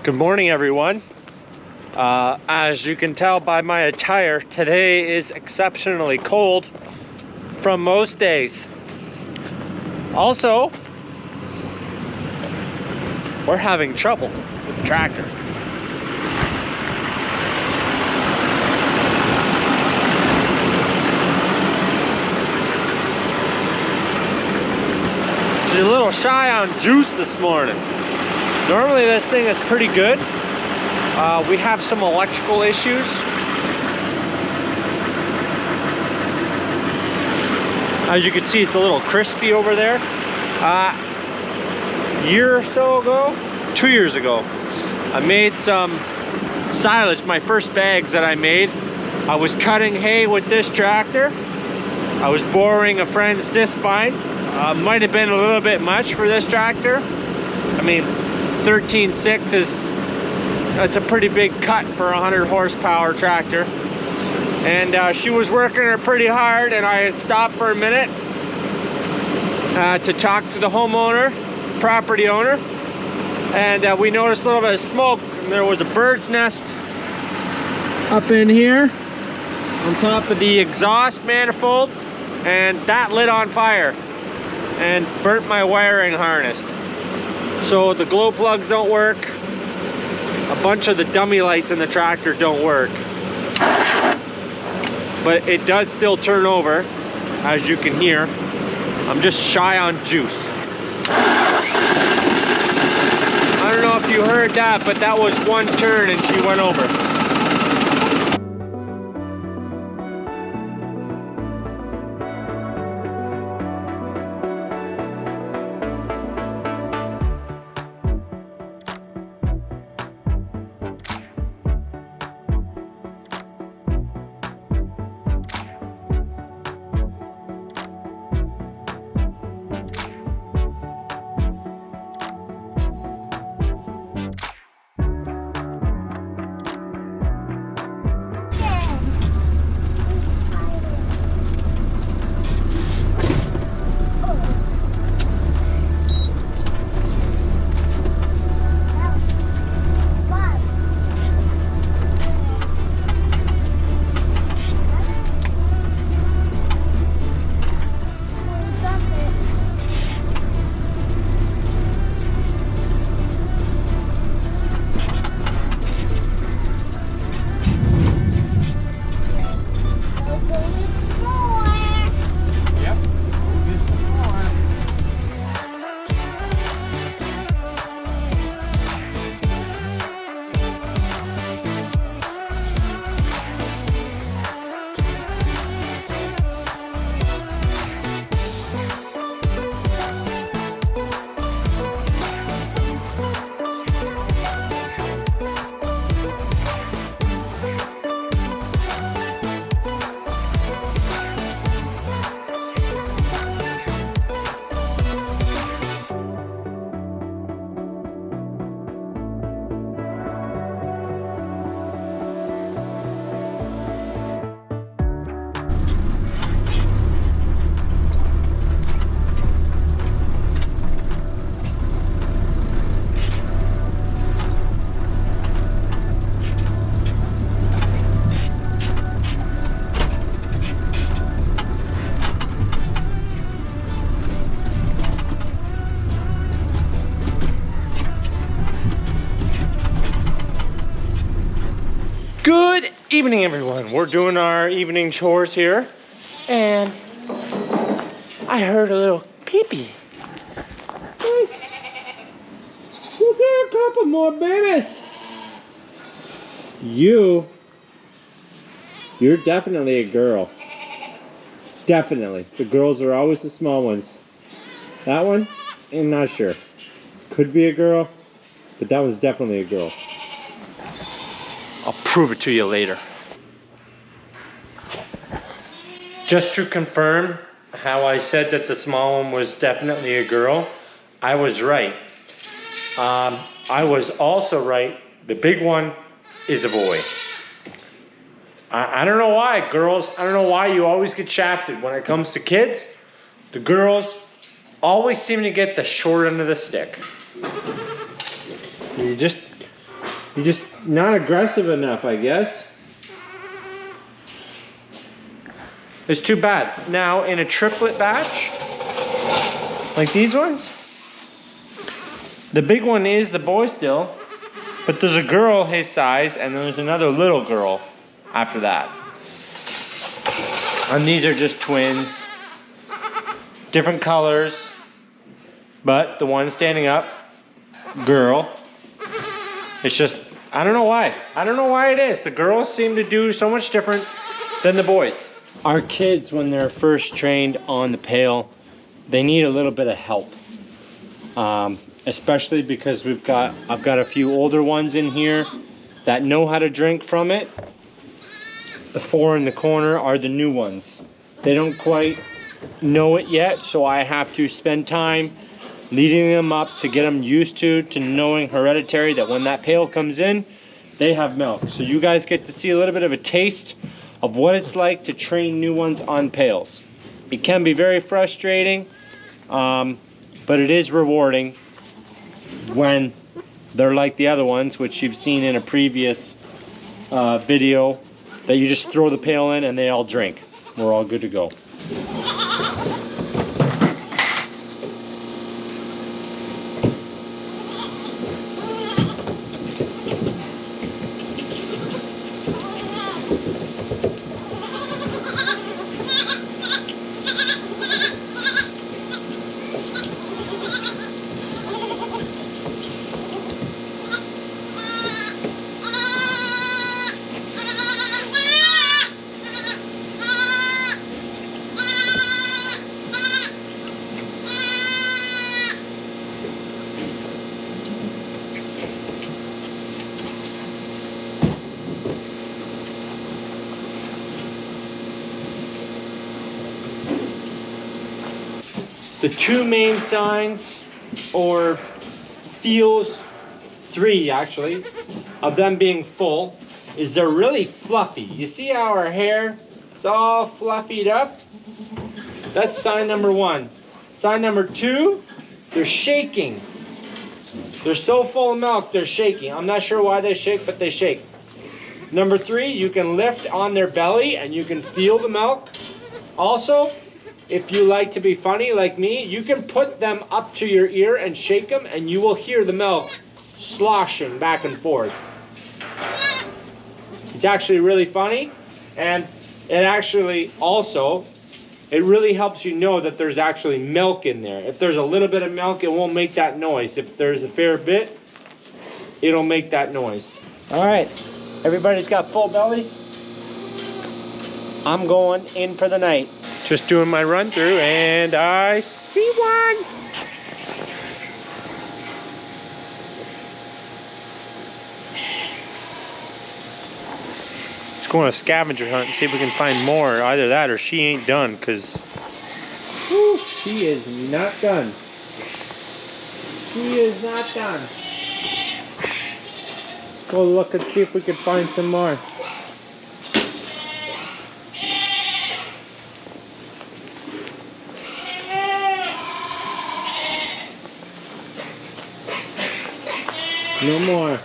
Good morning, everyone. As you can tell by my attire, today is exceptionally cold from most days. Also, we're having trouble with the tractor. She's a little shy on juice this morning. Normally this thing is pretty good. We have some electrical issues. As you can see, it's a little crispy over there. Year or so ago, 2 years ago, I made some silage, my first bags that I made. I was cutting hay with this tractor. I was boring a friend's disc bind. Might have been a little bit much for this tractor. I mean, 13.6 is, that's a pretty big cut for a 100 horsepower tractor. And she was working her pretty hard, and I stopped for a minute to talk to the homeowner, property owner, and we noticed a little bit of smoke, and there was a bird's nest up in here on top of the exhaust manifold, and that lit on fire and burnt my wiring harness. So the glow plugs don't work. A bunch of the dummy lights in the tractor don't work. But it does still turn over, as you can hear. I'm just shy on juice. I don't know if you heard that, but that was one turn and she went over. Good evening, everyone. We're doing our evening chores here, and I heard a little pee-pee. Yes. We'll get a couple more babies. You're definitely a girl. Definitely. The girls are always the small ones. That one, I'm not sure. Could be a girl, but that was definitely a girl. I'll prove it to you later. Just to confirm how I said that the small one was definitely a girl, I was right. I was also right. The big one is a boy. I don't know why, girls. I don't know why you always get shafted when it comes to kids. The girls always seem to get the short end of the stick. You just You're just not aggressive enough, I guess. It's too bad. Now, in a triplet batch, like these ones, the big one is the boy still, but there's a girl his size, and then there's another little girl after that. And these are just twins, different colors, but the one standing up, girl. It's just, I don't know why. I don't know why it is. The girls seem to do so much different than the boys. Our kids, when they're first trained on the pail, they need a little bit of help. Especially because I've got a few older ones in here that know how to drink from it. The four in the corner are the new ones. They don't quite know it yet, so I have to spend time leading them up to get them used to knowing hereditary, that when that pail comes in, they have milk. So you guys get to see a little bit of a taste of what it's like to train new ones on pails. It can be very frustrating, but it is rewarding when they're like the other ones, which you've seen in a previous video, that you just throw the pail in and they all drink. We're all good to go. The two main signs, or feels, three actually, of them being full is they're really fluffy. You see how our hair is all fluffied up? That's sign number one. Sign number two, they're shaking. They're so full of milk, they're shaking. I'm not sure why they shake, but they shake. Number three, you can lift on their belly and you can feel the milk. Also, if you like to be funny like me, you can put them up to your ear and shake them, and you will hear the milk sloshing back and forth. It's actually really funny, and it actually also, it really helps you know that there's actually milk in there. If there's a little bit of milk, it won't make that noise. If there's a fair bit, it'll make that noise. All right, everybody's got full bellies. I'm going in for the night. Just doing my run through, and I see one. Let's go on a scavenger hunt and see if we can find more. Either that or she ain't done, because she is not done. She is not done. Let's go look and see if we can find some more. No more.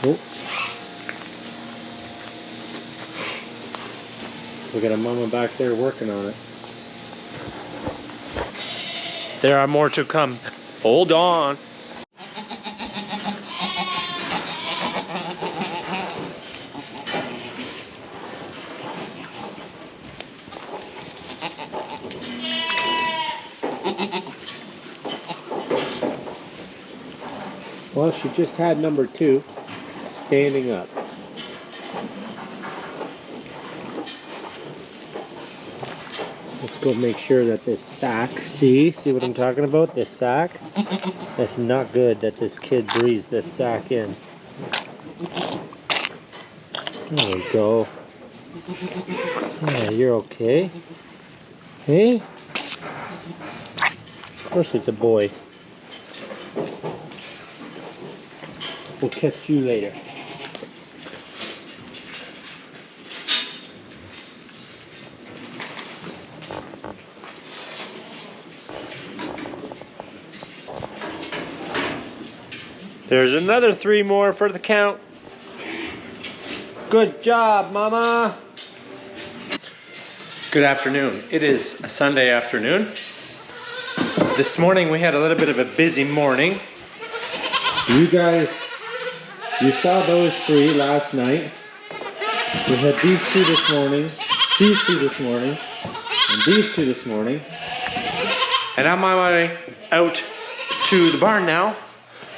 Oh. We got a mama back there working on it. There are more to come. Hold on. Well, she just had number two standing up. Let's go make sure that this sack, see what I'm talking about? This sack, that's not good that this kid breathes this sack in. There we go. Yeah, you're okay. Hey? Of course it's a boy. We'll catch you later. There's another 3 more for the count. Good job, Mama. Good afternoon. It is a Sunday afternoon. This morning we had a little bit of a busy morning. You guys, you saw those 3 last night. We had these 2 this morning, these 2 this morning, and these 2 this morning. And I'm on my way out to the barn now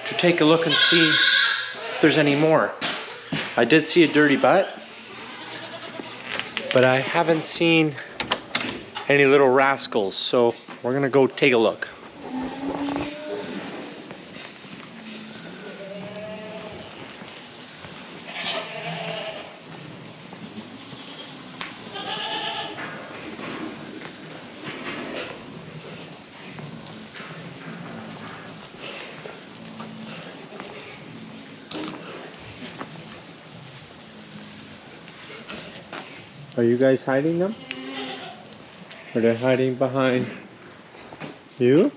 to take a look and see if there's any more. I did see a dirty butt, but I haven't seen any little rascals, so we're gonna go take a look. Are you guys hiding them? Are they hiding behind you?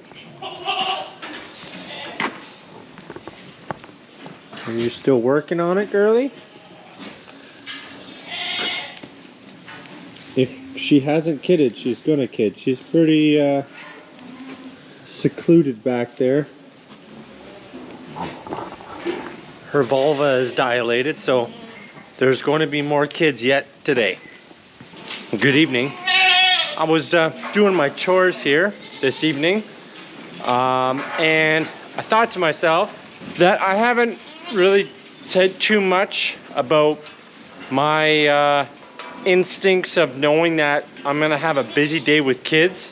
Are you still working on it, girly? If she hasn't kidded, she's gonna kid. She's pretty secluded back there. Her vulva is dilated, so there's going to be more kids yet today. Good evening. I was doing my chores here this evening, and I thought to myself that I haven't really said too much about my instincts of knowing that I'm gonna have a busy day with kids.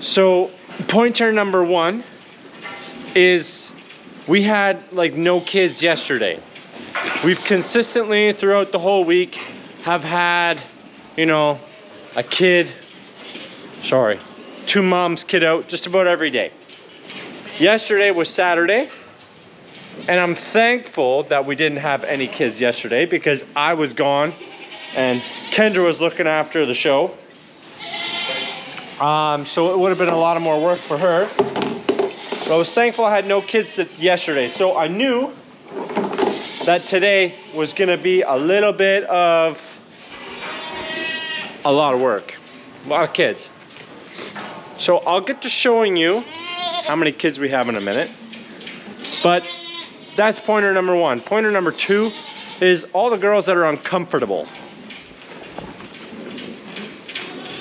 So pointer number 1 is we had like no kids yesterday. We've consistently throughout the whole week have had, you know, a kid, sorry, 2 moms kid out just about every day. Yesterday was Saturday, and I'm thankful that we didn't have any kids yesterday because I was gone and Kendra was looking after the show. So it would have been a lot of more work for her. But I was thankful I had no kids yesterday. So I knew that today was gonna be a little bit of a lot of work, a lot of kids. So I'll get to showing you how many kids we have in a minute. But that's pointer number 1. Pointer number 2 is all the girls that are uncomfortable.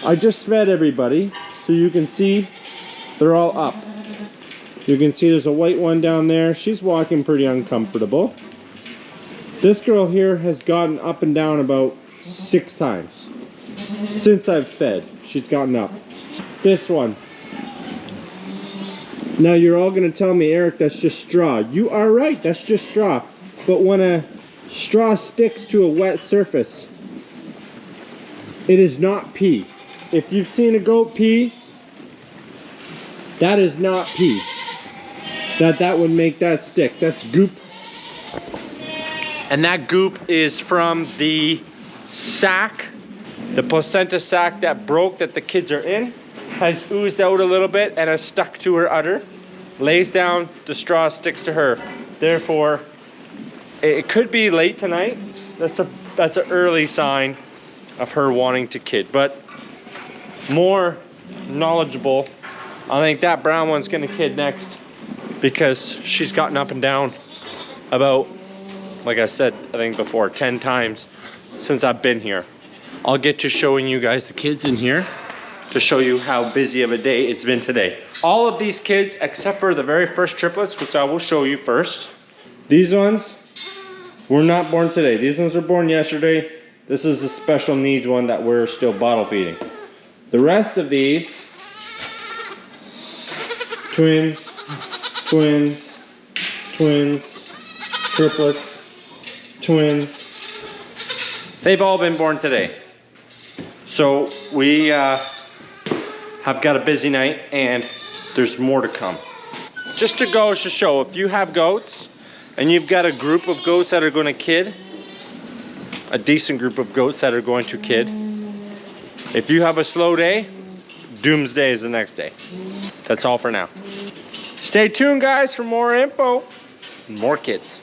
I just fed everybody, so you can see they're all up. You can see there's a white one down there. She's walking pretty uncomfortable. This girl here has gotten up and down about 6 times. Since I've fed, she's gotten up. This one. Now you're all gonna tell me, Eric, that's just straw. You are right, that's just straw. But when a straw sticks to a wet surface, it is not pee. If you've seen a goat pee, that is not pee. That would make that stick. That's goop. And that goop is from the sack, the placenta sac that broke that the kids are in, has oozed out a little bit and has stuck to her udder. Lays down, the straw sticks to her. Therefore, it could be late tonight. That's an early sign of her wanting to kid. But more knowledgeable, I think that brown one's gonna kid next because she's gotten up and down about, like I said, I think before, 10 times since I've been here. I'll get to showing you guys the kids in here to show you how busy of a day it's been today. All of these kids, except for the very first triplets, which I will show you first. These ones were not born today. These ones were born yesterday. This is the special needs one that we're still bottle feeding. The rest of these, twins, twins, twins, triplets, twins, they've all been born today. So we have got a busy night and there's more to come. Just to go to show, if you have goats and you've got a group of goats that are going to kid, a decent group of goats that are going to kid, if you have a slow day, doomsday is the next day. That's all for now. Stay tuned, guys, for more info. More kids.